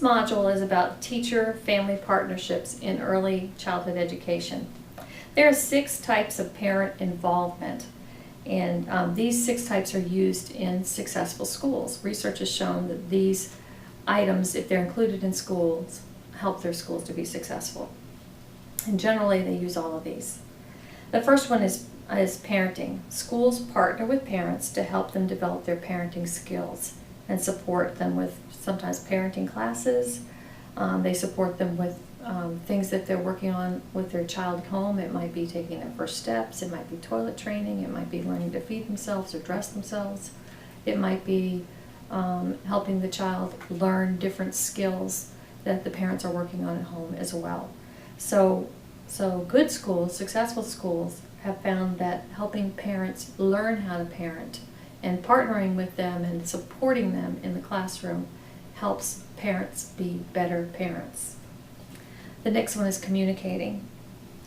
module is about teacher-family partnerships in early childhood education. There are 6 types of parent involvement, and these 6 types are used in successful schools. Research has shown that these items, if they're included in schools, help their schools to be successful. And generally they use all of these. The first one is parenting. Schools partner with parents to help them develop their parenting skills and support them with sometimes parenting classes. They support them with things that they're working on with their child at home. It might be taking their first steps, it might be toilet training, it might be learning to feed themselves or dress themselves. It might be helping the child learn different skills that the parents are working on at home as well. So good schools, successful schools, have found that helping parents learn how to parent and partnering with them and supporting them in the classroom helps parents be better parents. The next one is communicating.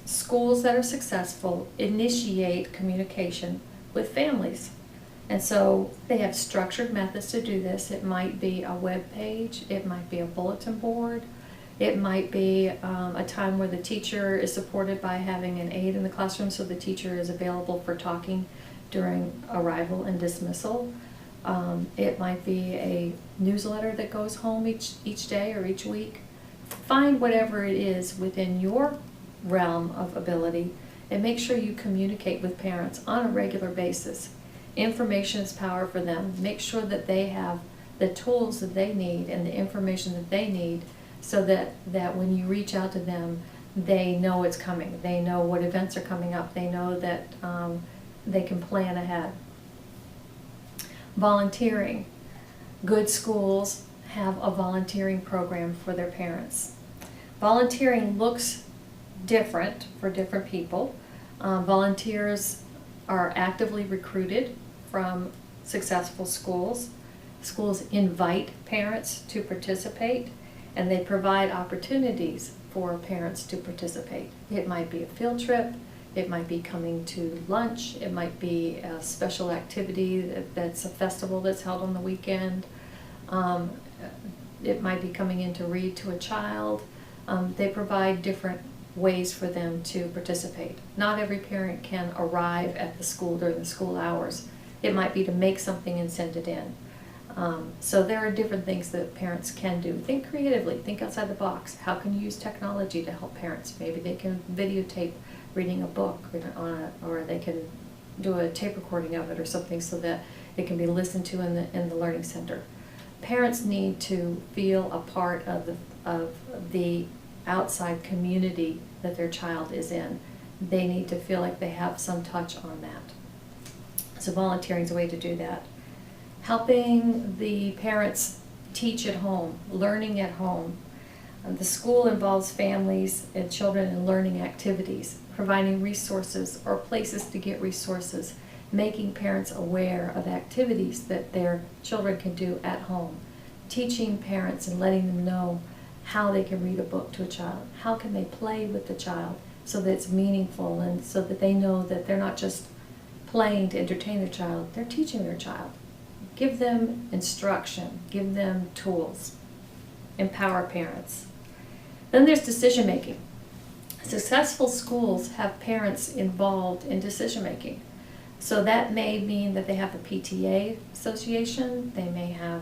Schools that are successful initiate communication with families. And so they have structured methods to do this. It might be a web page, it might be a bulletin board, it might be a time where the teacher is supported by having an aide in the classroom so the teacher is available for talking during arrival and dismissal. It might be a newsletter that goes home each day or each week. Find whatever it is within your realm of ability and make sure you communicate with parents on a regular basis. Information is power for them. Make sure that they have the tools that they need and the information that they need so that when you reach out to them, they know it's coming. They know what events are coming up. They know that they can plan ahead. Volunteering. Good schools have a volunteering program for their parents. Volunteering looks different for different people. Volunteers are actively recruited from successful schools. Schools invite parents to participate, and they provide opportunities for parents to participate. It might be a field trip, it might be coming to lunch, it might be a special activity that's a festival that's held on the weekend. It might be coming in to read to a child. They provide different ways for them to participate. Not every parent can arrive at the school during the school hours. It might be to make something and send it in. So there are different things that parents can do. Think creatively, think outside the box. How can you use technology to help parents? Maybe they can videotape reading a book or they can do a tape recording of it or something so that it can be listened to in the learning center. Parents need to feel a part of the outside community that their child is in. They need to feel like they have some touch on that. So volunteering is a way to do that. Helping the parents teach at home, learning at home. The school involves families and children in learning activities, providing resources or places to get resources, making parents aware of activities that their children can do at home, teaching parents and letting them know how they can read a book to a child, how can they play with the child so that it's meaningful and so that they know that they're not just playing to entertain their child, they're teaching their child. Give them instruction, give them tools, empower parents. Then there's decision making. Successful schools have parents involved in decision making. So that may mean that they have a PTA association, they may have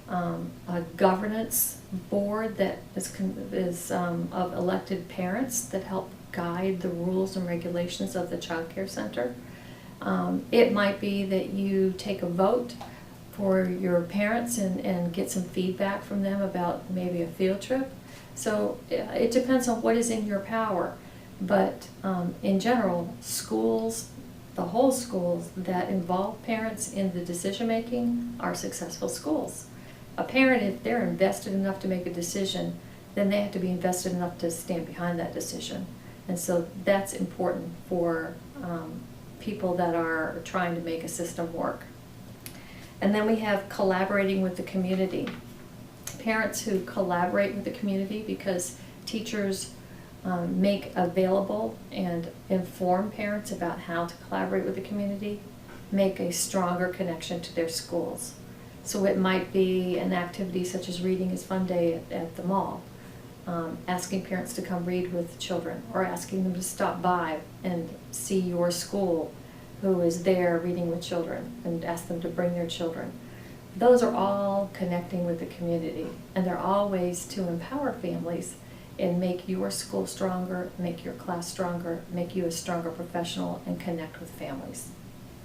a governance board that is of elected parents that help guide the rules and regulations of the child care center. It might be that you take a vote for your parents and get some feedback from them about maybe a field trip. So it depends on what is in your power. But in general, schools, the whole schools that involve parents in the decision making are successful schools. A parent, if they're invested enough to make a decision, then they have to be invested enough to stand behind that decision. And so that's important for people that are trying to make a system work. And then we have collaborating with the community. Parents who collaborate with the community because teachers make available and inform parents about how to collaborate with the community, make a stronger connection to their schools. So it might be an activity such as Reading is Fun Day at the mall, asking parents to come read with children, or asking them to stop by and see your school who is there reading with children, and ask them to bring their children. Those are all connecting with the community, and they're all ways to empower families and make your school stronger, make your class stronger, make you a stronger professional, and connect with families.